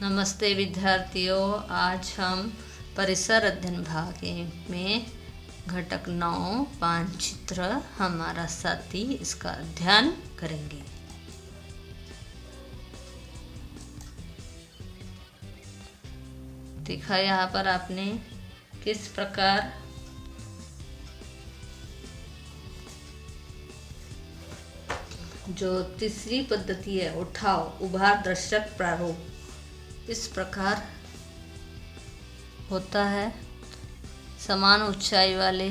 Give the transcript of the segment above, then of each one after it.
नमस्ते विद्यार्थियों, आज हम परिसर अध्ययन भाग में घटक 9 मानचित्र हमारा साथी इसका अध्ययन करेंगे। देखा यहाँ पर आपने किस प्रकार जो तीसरी पद्धति है उठाव, उभार, दर्शक, प्रारूप, इस प्रकार होता है। समान ऊंचाई वाले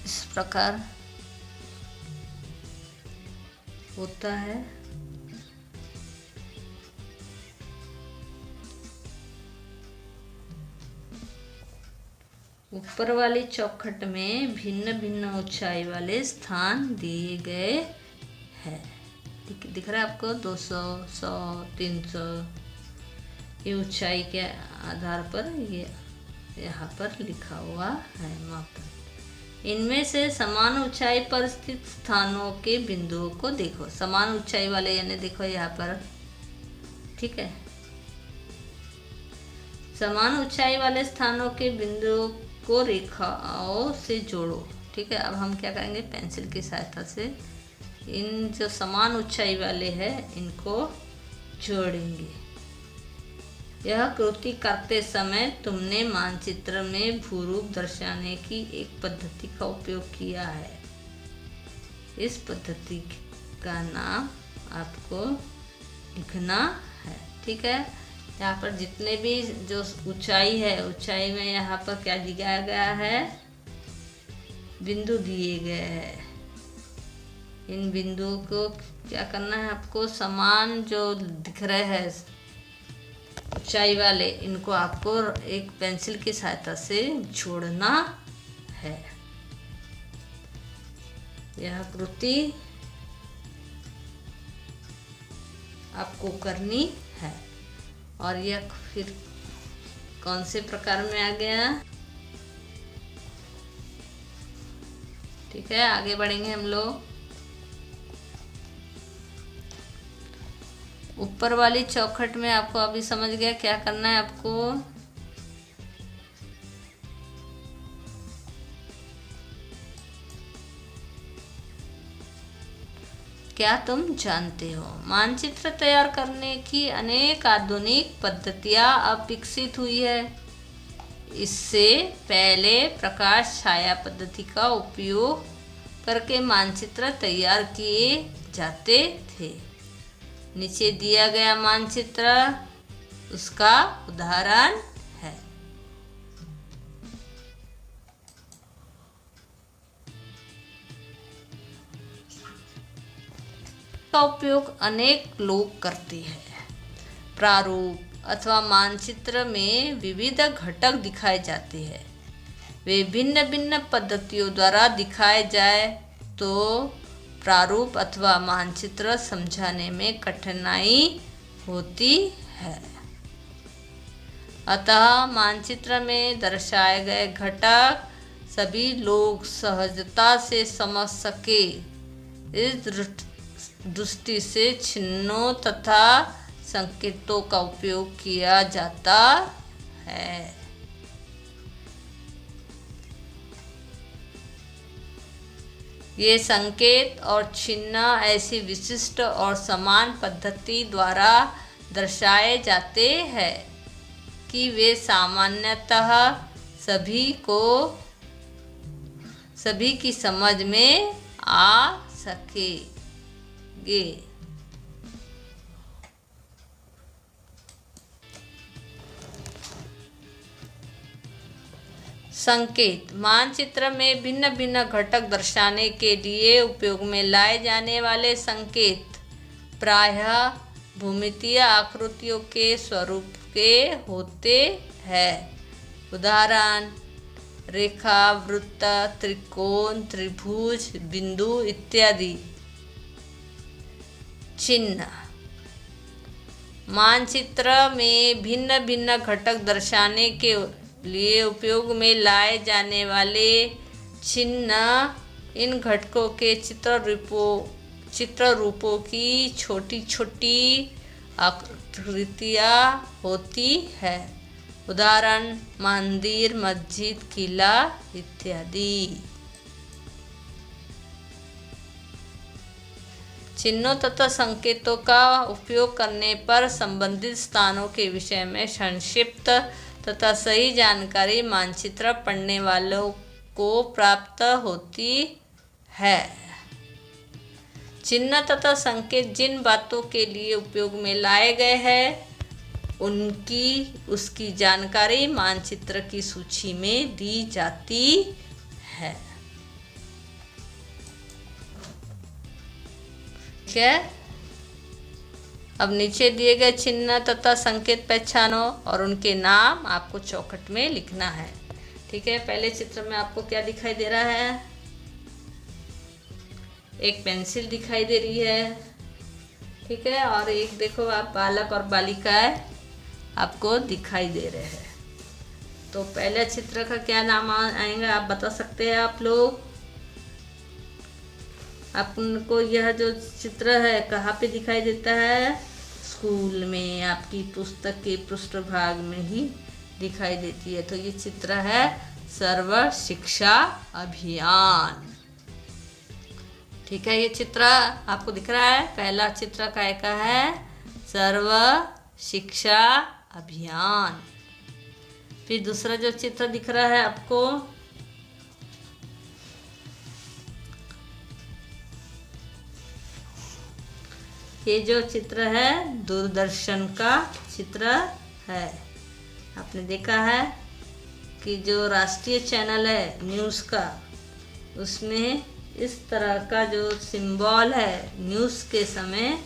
इस प्रकार होता है। ऊपर वाली चौखट में भिन्न भिन्न ऊंचाई वाले स्थान दिए गए हैं। दिख रहा है आपको 200, 100, 300 ये ऊंचाई के आधार पर ये यहाँ पर लिखा हुआ है मापन। इनमें से समान ऊंचाई पर स्थित स्थानों के बिंदुओं को देखो। समान ऊंचाई वाले यानी देखो यहाँ पर, ठीक है। समान ऊंचाई वाले स्थानों के बिंदुओं को रेखाओं से जोड़ो, ठीक है। अब हम क्या करेंगे, पेंसिल की सहायता से इन जो समान ऊंचाई वाले हैं इनको जोड़ेंगे। यह कृति करते समय तुमने मानचित्र में भूरूप दर्शाने की एक पद्धति का उपयोग किया है। इस पद्धति का नाम आपको लिखना है, ठीक है। यहाँ पर जितने भी जो ऊंचाई है, ऊंचाई में यहाँ पर क्या दिया गया है, बिंदु दिए गए हैं। इन बिंदुओं को क्या करना है आपको, समान जो दिख रहे हैं ऊंचाई वाले, इनको आपको एक पेंसिल की सहायता से जोड़ना है। यह कृति आपको करनी है। और यह फिर कौन से प्रकार में आ गया, ठीक है। आगे बढ़ेंगे हम लोग। ऊपर वाली चौखट में आपको अभी समझ गया क्या करना है आपको। क्या तुम जानते हो, मानचित्र तैयार करने की अनेक आधुनिक पद्धतियां अब विकसित हुई है। इससे पहले प्रकाश छाया पद्धति का उपयोग करके मानचित्र तैयार किए जाते थे। नीचे दिया गया मानचित्र उसका उदाहरण है। का उपयोग अनेक लोग करते हैं। प्रारूप अथवा मानचित्र में विविध घटक दिखाए जाते हैं। वे भिन्न भिन्न पद्धतियों द्वारा दिखाए जाए तो प्रारूप अथवा मानचित्र समझाने में कठिनाई होती है। अतः मानचित्र में दर्शाए गए घटक सभी लोग सहजता से समझ सके, इस दृष्टि से चिन्हों तथा संकेतों का उपयोग किया जाता है। ये संकेत और चिन्ह ऐसी विशिष्ट और समान पद्धति द्वारा दर्शाए जाते हैं कि वे सामान्यतः सभी की समझ में आ सकेंगे। संकेत, मानचित्र में भिन्न भिन्न घटक दर्शाने के लिए उपयोग में लाए जाने वाले संकेत प्रायः भूमितीय आकृतियों के स्वरूप के होते हैं। उदाहरण, रेखा, वृत्त, त्रिकोण, त्रिभुज, बिंदु इत्यादि। चिन्ह, मानचित्र में भिन्न भिन्न घटक दर्शाने के लिए उपयोग में लाए जाने वाले चिन्ह इन घटकों के चित्र रूपों की छोटी छोटी आकृतियाँ होती है। उदाहरण मंदिर, मस्जिद, किला इत्यादि। चिन्हों तथा संकेतों का उपयोग करने पर संबंधित स्थानों के विषय में संक्षिप्त तथा सही जानकारी मानचित्र पढ़ने वालों को प्राप्त होती है। चिन्ह तथा संकेत जिन बातों के लिए उपयोग में लाए गए हैं उसकी जानकारी मानचित्र की सूची में दी जाती है। ठीक है। अब नीचे दिए गए चिन्ह तथा संकेत पहचानो और उनके नाम आपको चौखट में लिखना है। ठीक है। पहले चित्र में आपको क्या दिखाई दे रहा है? एक पेंसिल दिखाई दे रही है। ठीक है। और एक देखो आप बालक और बालिकाएं आपको दिखाई दे रहे हैं। तो पहले चित्र का क्या नाम आएगा आप बता सकते हैं आप लोग? आपको यह जो चित्र है कहाँ पे दिखाई देता है? स्कूल में, आपकी पुस्तक के पृष्ठभाग में ही दिखाई देती है। तो ये चित्र है सर्व शिक्षा अभियान। ठीक है। ये चित्र आपको दिख रहा है। पहला चित्र का है सर्व शिक्षा अभियान। फिर दूसरा जो चित्र दिख रहा है आपको, ये जो चित्र है दूरदर्शन का चित्र है। आपने देखा है कि जो राष्ट्रीय चैनल है न्यूज़ का, उसमें इस तरह का जो सिंबल है न्यूज़ के समय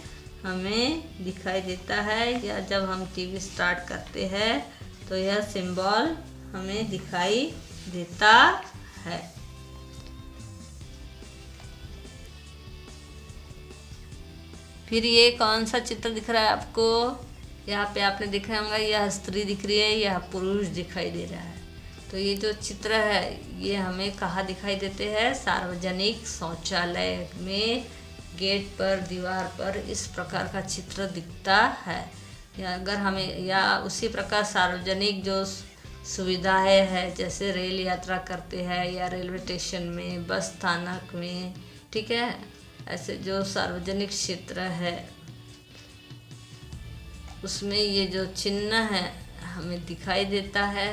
हमें दिखाई देता है, या जब हम टीवी स्टार्ट करते हैं तो यह सिंबल हमें दिखाई देता है। फिर ये कौन सा चित्र दिख रहा है आपको? यहाँ पे आपने देखा होगा यह स्त्री दिख रही है, यह पुरुष दिखाई दे रहा है। तो ये जो चित्र है ये हमें कहाँ दिखाई देते हैं? सार्वजनिक शौचालय में गेट पर, दीवार पर इस प्रकार का चित्र दिखता है। या अगर हमें या उसी प्रकार सार्वजनिक जो सुविधाएं है जैसे रेल यात्रा करते हैं या रेलवे स्टेशन में, बस स्थानक में, ठीक है, ऐसे जो सार्वजनिक क्षेत्र है उसमें ये जो चिन्ह है हमें दिखाई देता है।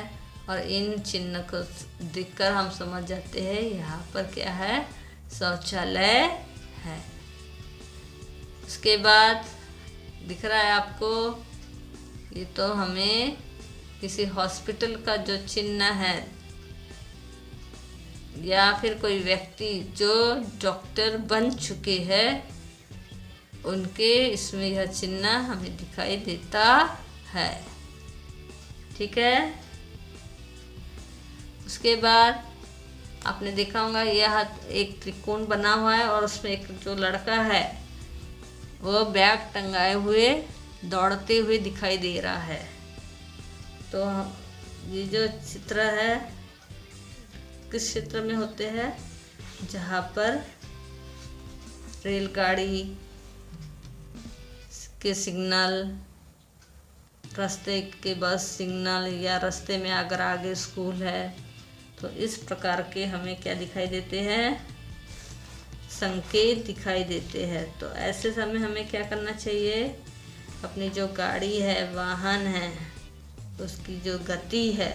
और इन चिन्ह को देखकर हम समझ जाते हैं यहाँ पर क्या है? शौचालय है। उसके बाद दिख रहा है आपको, ये तो हमें किसी हॉस्पिटल का जो चिन्ह है या फिर कोई व्यक्ति जो डॉक्टर बन चुके हैं उनके इसमें यह चिन्ह हमें दिखाई देता है। ठीक है। उसके बाद आपने देखा होगा यह एक त्रिकोण बना हुआ है और उसमें एक जो लड़का है वो बैग टंगाए हुए दौड़ते हुए दिखाई दे रहा है। तो ये जो चित्र है किस क्षेत्र में होते हैं? जहाँ पर रेलगाड़ी के सिग्नल, रास्ते के बस सिग्नल, या रास्ते में अगर आगे स्कूल है तो इस प्रकार के हमें क्या दिखाई देते हैं? संकेत दिखाई देते हैं। तो ऐसे समय हमें क्या करना चाहिए? अपनी जो गाड़ी है, वाहन है, उसकी जो गति है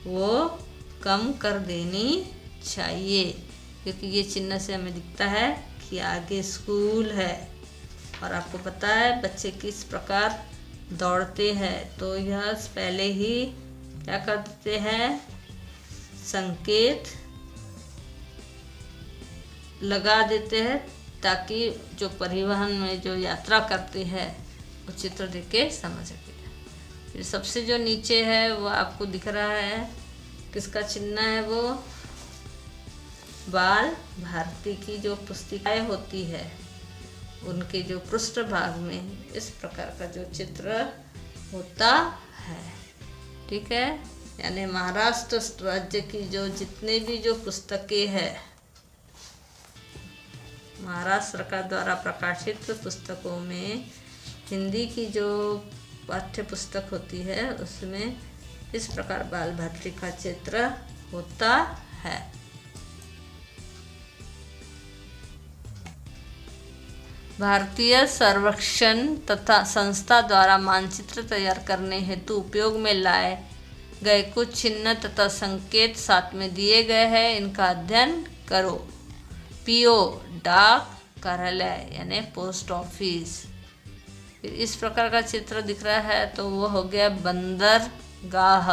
वो कम कर देनी चाहिए, क्योंकि ये चिन्ह से हमें दिखता है कि आगे स्कूल है। और आपको पता है बच्चे किस प्रकार दौड़ते हैं, तो यह पहले ही क्या कर देते हैं? संकेत लगा देते हैं ताकि जो परिवहन में जो यात्रा करते हैं वो चित्र देख के समझ सके। फिर सबसे जो नीचे है वो आपको दिख रहा है किसका चिन्ह है? वो बाल भारती की जो पुस्तिकाएं होती है उनके जो पृष्ठभाग में इस प्रकार का जो चित्र होता है। ठीक है। यानी महाराष्ट्र राज्य की जो जितने भी जो पुस्तकें हैं, महाराष्ट्र सरकार द्वारा प्रकाशित पुस्तकों में हिंदी की जो पाठ्य पुस्तक होती है उसमें इस प्रकार बाल भर्तृका चित्र होता है। भारतीय सर्वेक्षण तथा संस्था द्वारा मानचित्र तैयार करने हेतु उपयोग में लाए गए कुछ चिन्ह तथा संकेत साथ में दिए गए हैं, इनका अध्ययन करो। पीओ डाक कार्यालय यानी पोस्ट ऑफिस। फिर इस प्रकार का चित्र दिख रहा है तो वो हो गया बंदरगाह।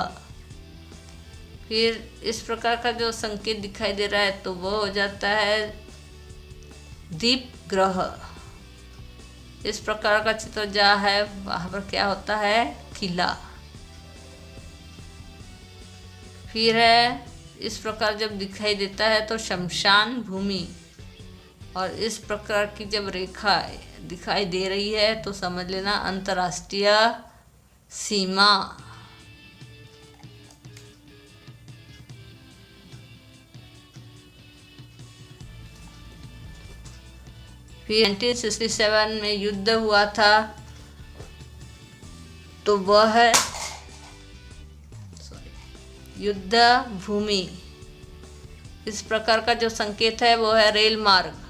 फिर इस प्रकार का जो संकेत दिखाई दे रहा है तो वो हो जाता है दीपगृह। इस प्रकार का चित्र जहाँ है वहाँ पर क्या होता है, किला। फिर है इस प्रकार जब दिखाई देता है तो शमशान भूमि। और इस प्रकार की जब रेखा दिखाई दे रही है तो समझ लेना अंतर्राष्ट्रीय सीमा। फिर 1967 में युद्ध हुआ था तो वह है युद्ध भूमि। इस प्रकार का जो संकेत है वो है रेल मार्ग।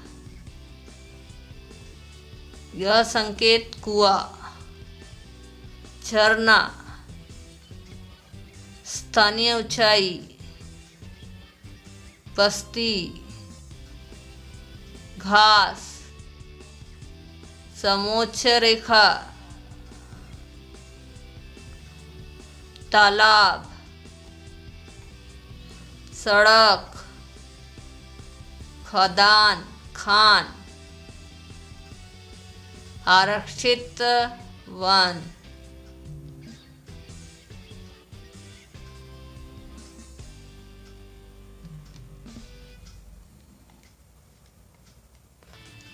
यह संकेत कुआं, झरना, स्थानीय ऊंचाई, बस्ती, घास, समोच्च रेखा, तालाब, सड़क, खदान, खान, आरक्षित वन।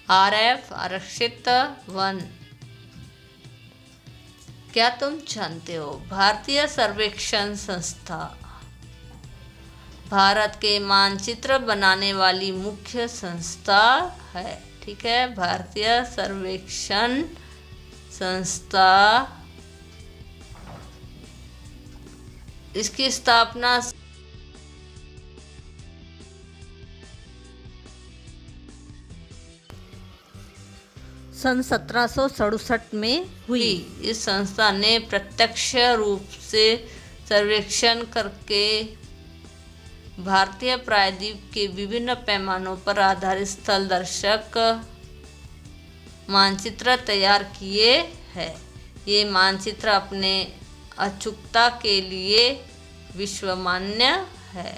आरएफ आरक्षित वन। क्या तुम जानते हो भारतीय सर्वेक्षण संस्था भारत के मानचित्र बनाने वाली मुख्य संस्था है। ठीक है, भारतीय सर्वेक्षण संस्था, इसकी स्थापना सन 1767 में हुई। इस संस्था ने प्रत्यक्ष रूप से सर्वेक्षण करके भारतीय प्रायद्वीप के विभिन्न पैमानों पर आधारित स्थल दर्शक मानचित्र तैयार किए हैं। ये मानचित्र अपने अचूकता के लिए विश्वमान्य है।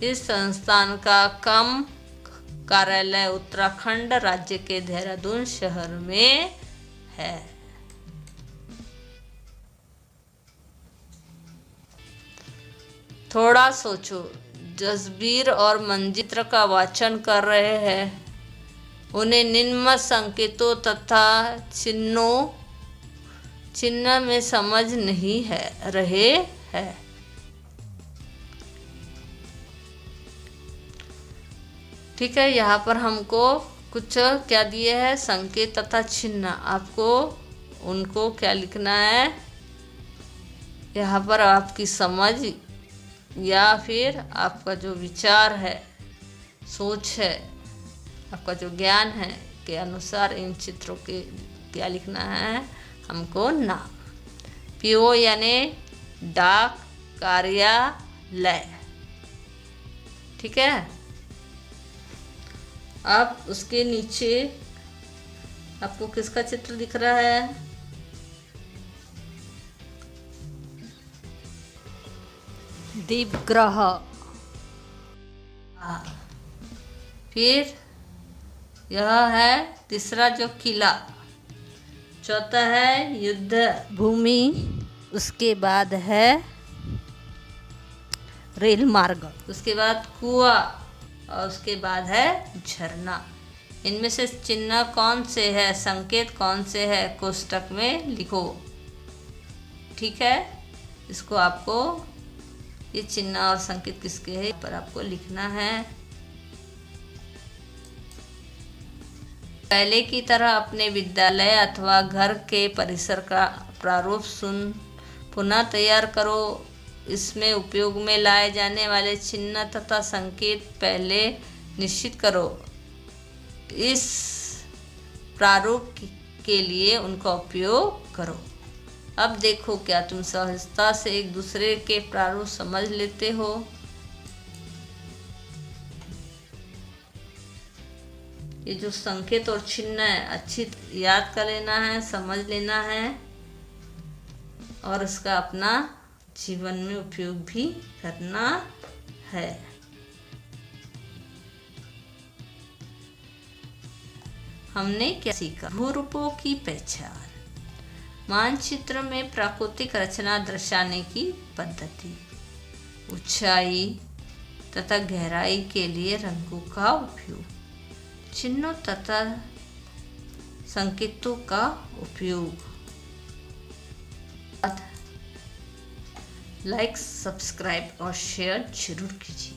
इस संस्थान का कम कार्यालय उत्तराखंड राज्य के देहरादून शहर में है। थोड़ा सोचो, जसबीर और मंजित्र का वाचन कर रहे हैं। उन्हें निम्न संकेतों तथा चिन्ह में समझ नहीं है रहे हैं। ठीक है, यहाँ पर हमको कुछ क्या दिए हैं, संकेत तथा चिन्ह। आपको उनको क्या लिखना है, यहाँ पर आपकी समझ या फिर आपका जो विचार है, सोच है, आपका जो ज्ञान है के अनुसार इन चित्रों के क्या लिखना है हमको नाम। पीओ यानी डाक कार्यालय। ठीक है, अब उसके नीचे आपको किसका चित्र दिख रहा है, दीपगृह। फिर यह है तीसरा जो किला, चौथा है युद्ध भूमि, उसके बाद है रेल मार्ग, उसके बाद कुआं और उसके बाद है झरना। इनमें से चिन्ह कौन से है, संकेत कौन से है, कोष्टक में लिखो। ठीक है, इसको आपको ये चिन्ह और संकेत किसके है पर आपको लिखना है। पहले की तरह अपने विद्यालय अथवा घर के परिसर का प्रारूप पुनः तैयार करो। इसमें उपयोग में लाए जाने वाले चिन्ह तथा संकेत पहले निश्चित करो। इस प्रारूप के लिए उनका उपयोग करो। अब देखो क्या तुम सहजता से एक दूसरे के प्रारूप समझ लेते हो। ये जो संकेत और चिन्ह है अच्छी याद कर लेना है, समझ लेना है और इसका अपना जीवन में उपयोग भी करना है। हमने क्या सीखा? भूरूपों की पहचान, मानचित्र में प्राकृतिक रचना दर्शाने की पद्धति, ऊंचाई तथा गहराई के लिए रंगों का उपयोग, चिन्हों तथा संकेतों का उपयोग। लाइक, सब्सक्राइब और शेयर जरूर कीजिए।